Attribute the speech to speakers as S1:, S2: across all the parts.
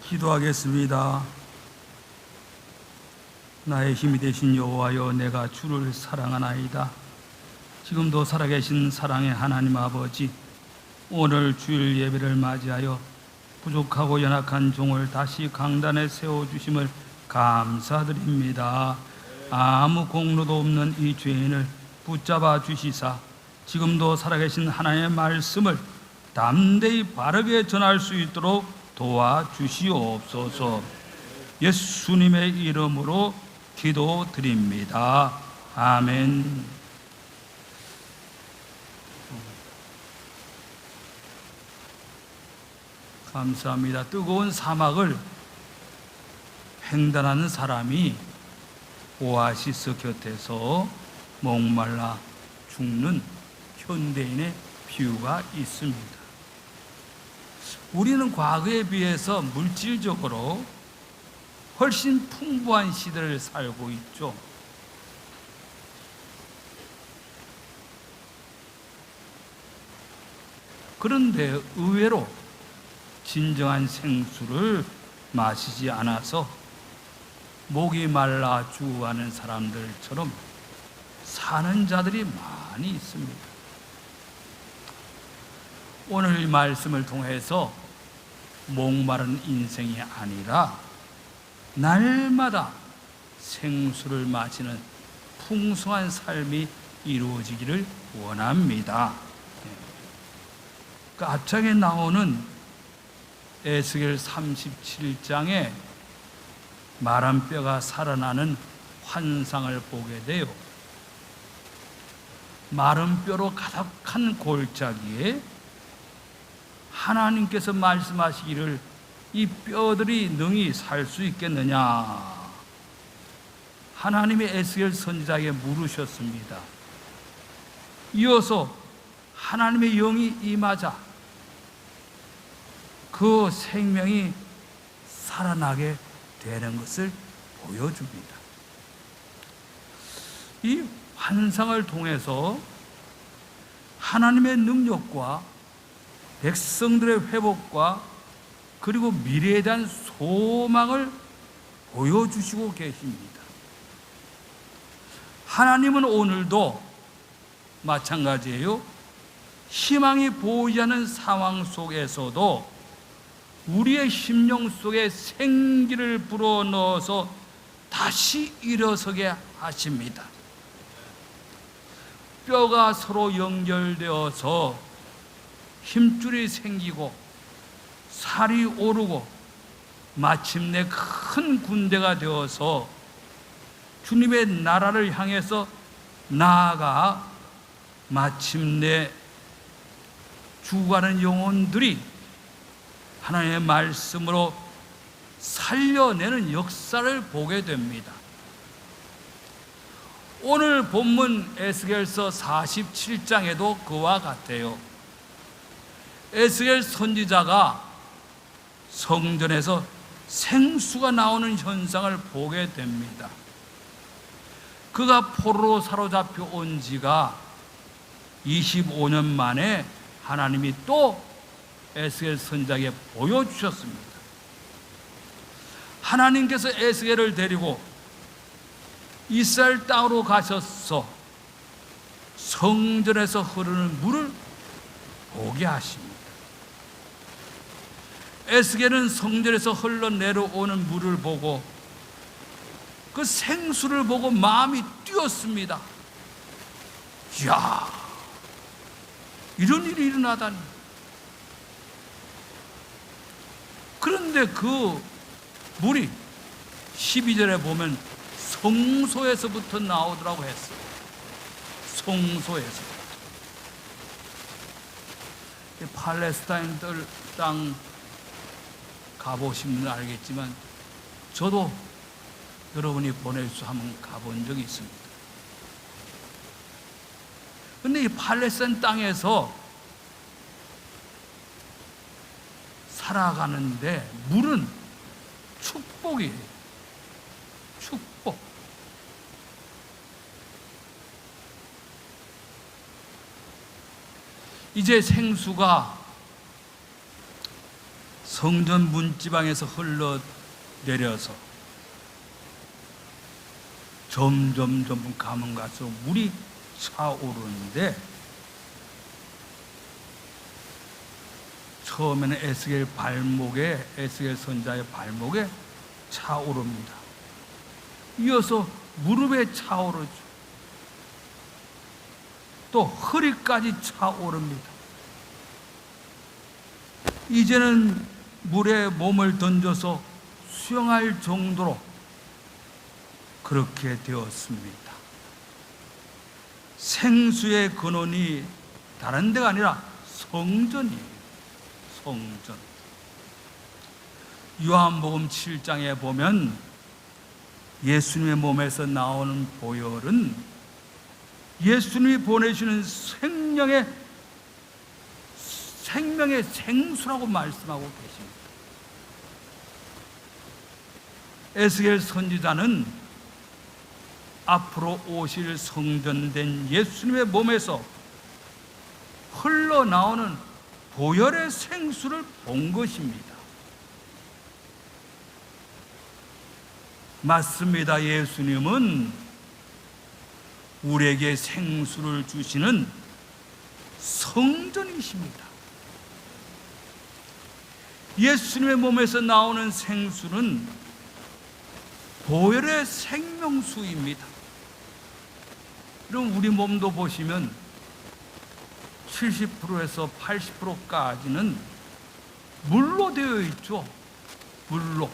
S1: 기도하겠습니다. 나의 힘이 되신 여호와여, 내가 주를 사랑하나이다. 지금도 살아계신 사랑의 하나님 아버지, 오늘 주일 예배를 맞이하여 부족하고 연약한 종을 다시 강단에 세워주심을 감사드립니다. 아무 공로도 없는 이 죄인을 붙잡아 주시사 지금도 살아계신 하나님의 말씀을 담대히 바르게 전할 수 있도록 도와주시옵소서. 예수님의 이름으로 기도드립니다. 아멘. 감사합니다. 뜨거운 사막을 횡단하는 사람이 오아시스 곁에서 목말라 죽는 현대인의 비유가 있습니다. 우리는 과거에 비해서 물질적으로 훨씬 풍부한 시대를 살고 있죠. 그런데 의외로 진정한 생수를 마시지 않아서 목이 말라 죽어가는 사람들처럼 사는 자들이 많이 있습니다. 오늘 이 말씀을 통해서 목마른 인생이 아니라 날마다 생수를 마시는 풍성한 삶이 이루어지기를 원합니다. 그 앞장에 나오는 에스겔 37장에 마른 뼈가 살아나는 환상을 보게 돼요. 마른 뼈로 가득한 골짜기에 하나님께서 말씀하시기를 이 뼈들이 능히 살 수 있겠느냐, 하나님이 에스겔 선지자에게 물으셨습니다. 이어서 하나님의 영이 임하자 그 생명이 살아나게 되는 것을 보여줍니다. 이 환상을 통해서 하나님의 능력과 백성들의 회복과 그리고 미래에 대한 소망을 보여주시고 계십니다. 하나님은 오늘도 마찬가지예요. 희망이 보이지 않는 상황 속에서도 우리의 심령 속에 생기를 불어넣어서 다시 일어서게 하십니다. 뼈가 서로 연결되어서 힘줄이 생기고 살이 오르고 마침내 큰 군대가 되어서 주님의 나라를 향해서 나아가 마침내 죽어가는 영혼들이 하나님의 말씀으로 살려내는 역사를 보게 됩니다. 오늘 본문 에스겔서 47장에도 그와 같아요. 에스겔 선지자가 성전에서 생수가 나오는 현상을 보게 됩니다. 그가 포로로 사로잡혀 온 지가 25년 만에 하나님이 또 에스겔 선지자에게 보여주셨습니다. 하나님께서 에스겔을 데리고 이스라엘 땅으로 가셔서 성전에서 흐르는 물을 보게 하십니다. 에스겔은 성전에서 흘러내려오는 물을 보고 그 생수를 보고 마음이 뛰었습니다. 이야, 이런 일이 일어나다니. 그런데 그 물이 12절에 보면 성소에서부터 나오더라고 했어요. 성소에서. 팔레스타인 땅 가보시면 알겠지만 저도 여러분이 보내주셔서 한번 가본 적이 있습니다. 그런데 이 팔레스타인 땅에서 살아가는데 물은 축복이에요. 축복. 이제 생수가 성전 문지방에서 흘러내려서 점점 가면 갈수록 물이 차오르는데, 처음에는 에스겔 선자의 발목에 차오릅니다. 이어서 무릎에 차오르죠. 또 허리까지 차오릅니다. 이제는 물에 몸을 던져서 수영할 정도로 그렇게 되었습니다. 생수의 근원이 다른 데가 아니라 성전이에요. 성전. 요한복음 7장에 보면 예수님의 몸에서 나오는 보혈은 예수님이 보내주는 생명의 생수라고 말씀하고 계십니다. 에스겔 선지자는 앞으로 오실 성전된 예수님의 몸에서 흘러나오는 보혈의 생수를 본 것입니다. 맞습니다. 예수님은 우리에게 생수를 주시는 성전이십니다. 예수님의 몸에서 나오는 생수는 보혈의 생명수입니다. 그럼 우리 몸도 보시면 70%에서 80%까지는 물로 되어 있죠. 물로.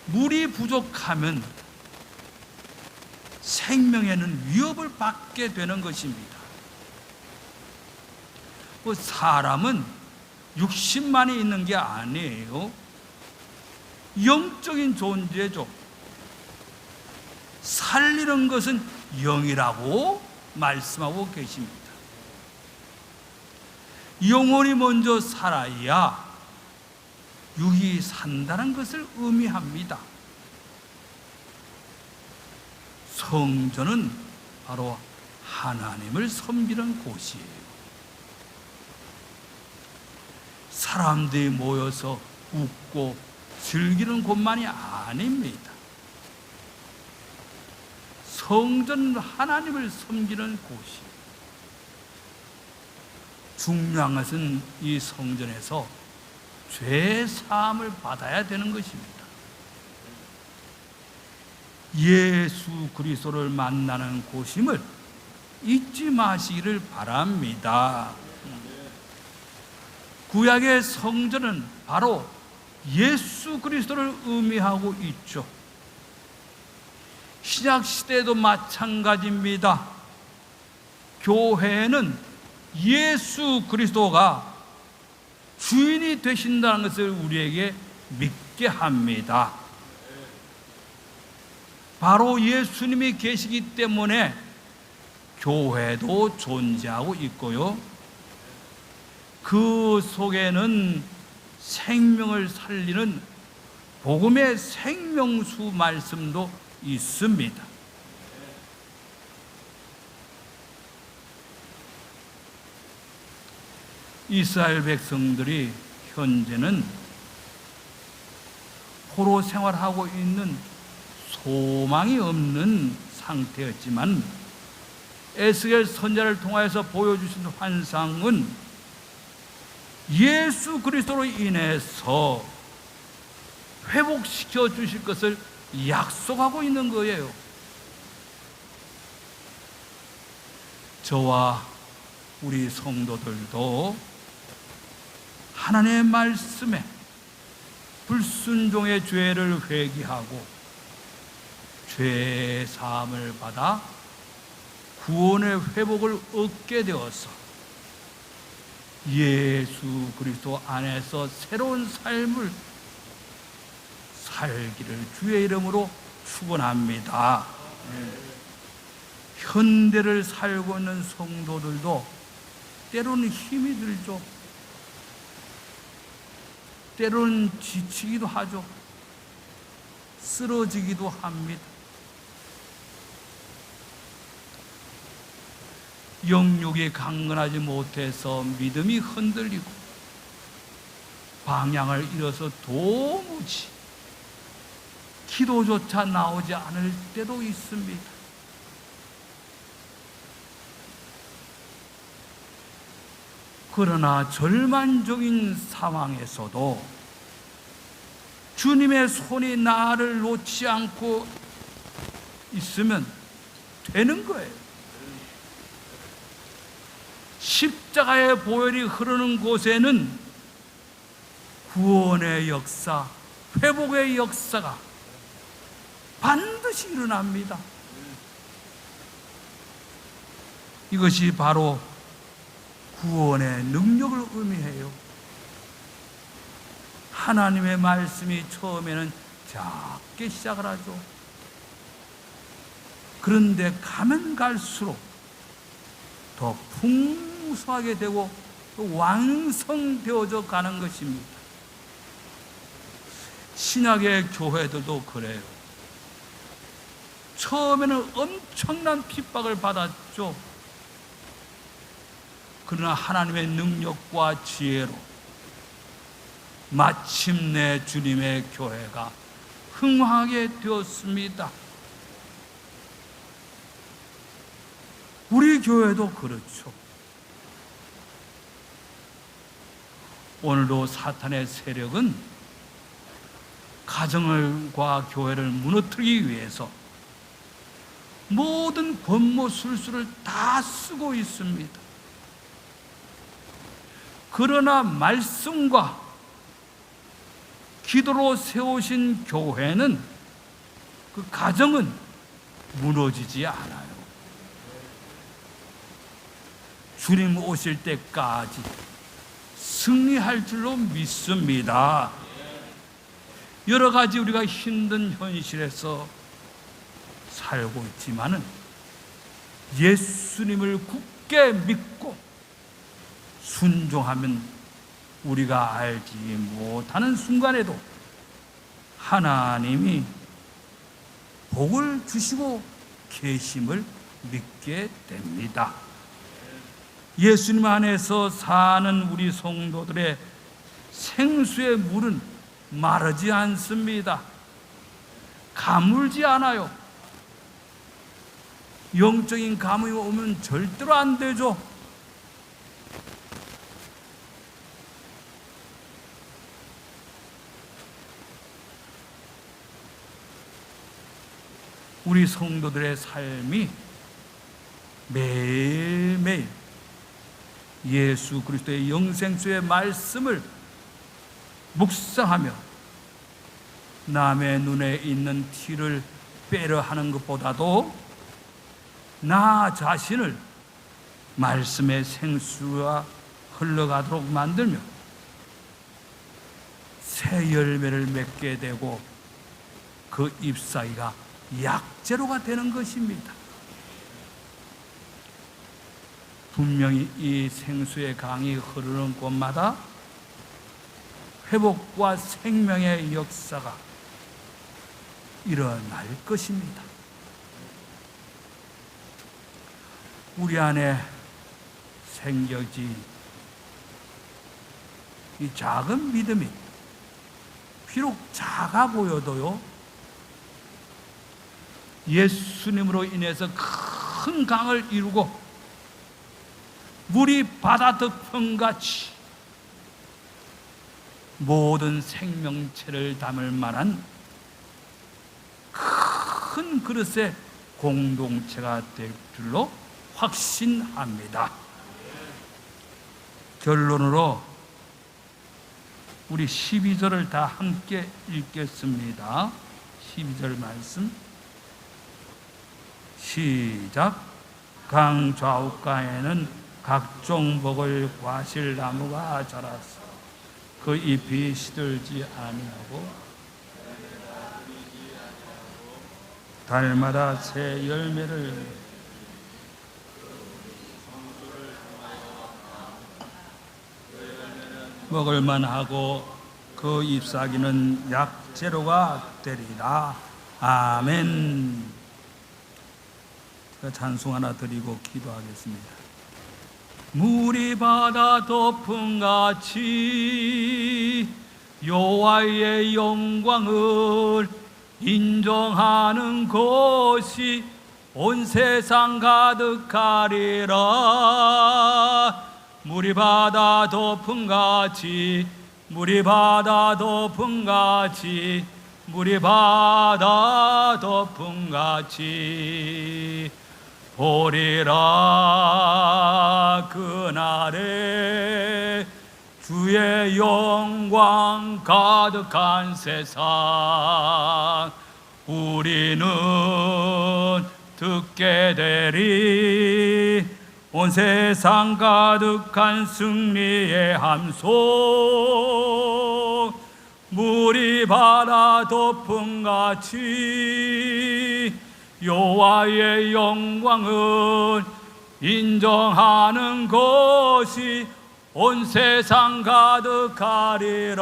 S1: 물이 부족하면 생명에는 위협을 받게 되는 것입니다. 사람은 육신만이 있는 게 아니에요. 영적인 존재죠. 살리는 것은 영이라고 말씀하고 계십니다. 영혼이 먼저 살아야 육이 산다는 것을 의미합니다. 성전은 바로 하나님을 섬기는 곳이에요. 사람들이 모여서 웃고 즐기는 곳만이 아닙니다. 성전은 하나님을 섬기는 곳이에요. 중요한 것은 이 성전에서 죄 사함을 받아야 되는 것입니다. 예수 그리스도를 만나는 곳임을 잊지 마시기를 바랍니다. 구약의 성전은 바로 예수 그리스도를 의미하고 있죠. 신약 시대에도 마찬가지입니다. 교회는 예수 그리스도가 주인이 되신다는 것을 우리에게 믿게 합니다. 바로 예수님이 계시기 때문에 교회도 존재하고 있고요. 그 속에는 생명을 살리는 복음의 생명수 말씀도 있습니다. 이스라엘 백성들이 현재는 포로 생활하고 있는 소망이 없는 상태였지만 에스겔 선지자를 통하여서 보여주신 환상은 예수 그리스도로 인해서 회복시켜 주실 것을 약속하고 있는 거예요. 저와 우리 성도들도 하나님의 말씀에 불순종의 죄를 회개하고 죄 사함을 받아 구원의 회복을 얻게 되어서 예수 그리스도 안에서 새로운 삶을 살기를 주의 이름으로 축원합니다. 현대를 살고 있는 성도들도 때로는 힘이 들죠. 때로는 지치기도 하죠. 쓰러지기도 합니다. 영육이 강건하지 못해서 믿음이 흔들리고 방향을 잃어서 도무지 기도조차 나오지 않을 때도 있습니다. 그러나 절망적인 상황에서도 주님의 손이 나를 놓지 않고 있으면 되는 거예요. 십자가의 보혈이 흐르는 곳에는 구원의 역사, 회복의 역사가 반드시 일어납니다. 이것이 바로 구원의 능력을 의미해요. 하나님의 말씀이 처음에는 작게 시작을 하죠. 그런데 가면 갈수록 더 풍성하게 되고 또 완성되어져 가는 것입니다. 신약의 교회들도 그래요. 처음에는 엄청난 핍박을 받았죠. 그러나 하나님의 능력과 지혜로 마침내 주님의 교회가 흥황하게 되었습니다. 우리 교회도 그렇죠. 오늘도 사탄의 세력은 가정과 교회를 무너뜨리기 위해서 모든 권모술수를 다 쓰고 있습니다. 그러나 말씀과 기도로 세우신 교회는, 그 가정은 무너지지 않아요. 주님 오실 때까지 승리할 줄로 믿습니다. 여러 가지 우리가 힘든 현실에서 살고 있지만은 예수님을 굳게 믿고 순종하면 우리가 알지 못하는 순간에도 하나님이 복을 주시고 계심을 믿게 됩니다. 예수님 안에서 사는 우리 성도들의 생수의 물은 마르지 않습니다. 가물지 않아요. 영적인 가뭄이 오면 절대로 안 되죠. 우리 성도들의 삶이 매일매일 예수 그리스도의 영생수의 말씀을 묵상하며 남의 눈에 있는 티를 빼려 하는 것보다도 나 자신을 말씀의 생수가 흘러가도록 만들며 새 열매를 맺게 되고 그 잎사귀가 약재로가 되는 것입니다. 분명히 이 생수의 강이 흐르는 곳마다 회복과 생명의 역사가 일어날 것입니다. 우리 안에 생겨진 이 작은 믿음이 비록 작아 보여도요, 예수님으로 인해서 큰 강을 이루고 물이 바다 덮음같이 모든 생명체를 담을 만한 큰 그릇의 공동체가 될 줄로 확신합니다. 결론으로 우리 12절을 다 함께 읽겠습니다. 12절 말씀 시작. 강 좌우가에는 각종 먹을 과실나무가 자랐어. 그 잎이 시들지 아니하고 달마다 새 열매를 먹을만하고 그 잎사귀는 약재로가 되리라. 아멘. 찬송 하나 드리고 기도하겠습니다. 물이 바다 덮음같이 여호와의 영광을 인정하는 것이 온 세상 가득하리라. 물이 바다 덮음같이, 물이 바다 덮음같이, 물이 바다 덮음같이 보리라. 그날에 주의 영광 가득한 세상 우리는 듣게 되리. 온 세상 가득한 승리의 함성 물이 바다 덮음같이 여호와의 영광을 인정하는 것이 온 세상 가득하리라.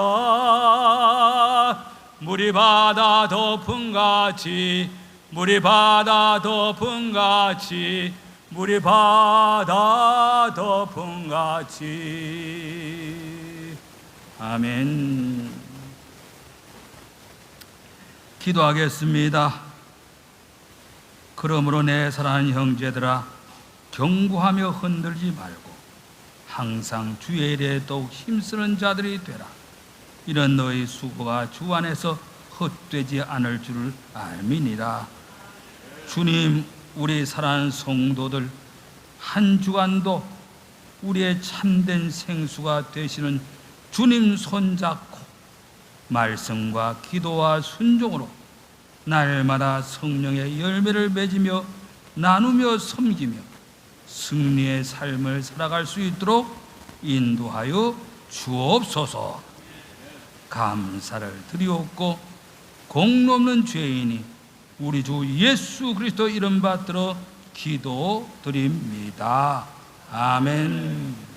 S1: 물이 바다 덮음같이, 물이 바다 덮음같이, 물이 바다 덮음같이. 아멘. 기도하겠습니다. 그러므로 내 사랑하는 형제들아, 경고하며 흔들지 말고 항상 주의 일에 더욱 힘쓰는 자들이 되라. 이런 너희 수고가 주 안에서 헛되지 않을 줄을 알미니라. 주님, 우리 사랑하는 성도들 한 주간도 우리의 참된 생수가 되시는 주님 손잡고 말씀과 기도와 순종으로 날마다 성령의 열매를 맺으며 나누며 섬기며 승리의 삶을 살아갈 수 있도록 인도하여 주옵소서. 감사를 드리옵고 공로없는 죄인이 우리 주 예수 그리스도 이름 받들어 기도드립니다. 아멘.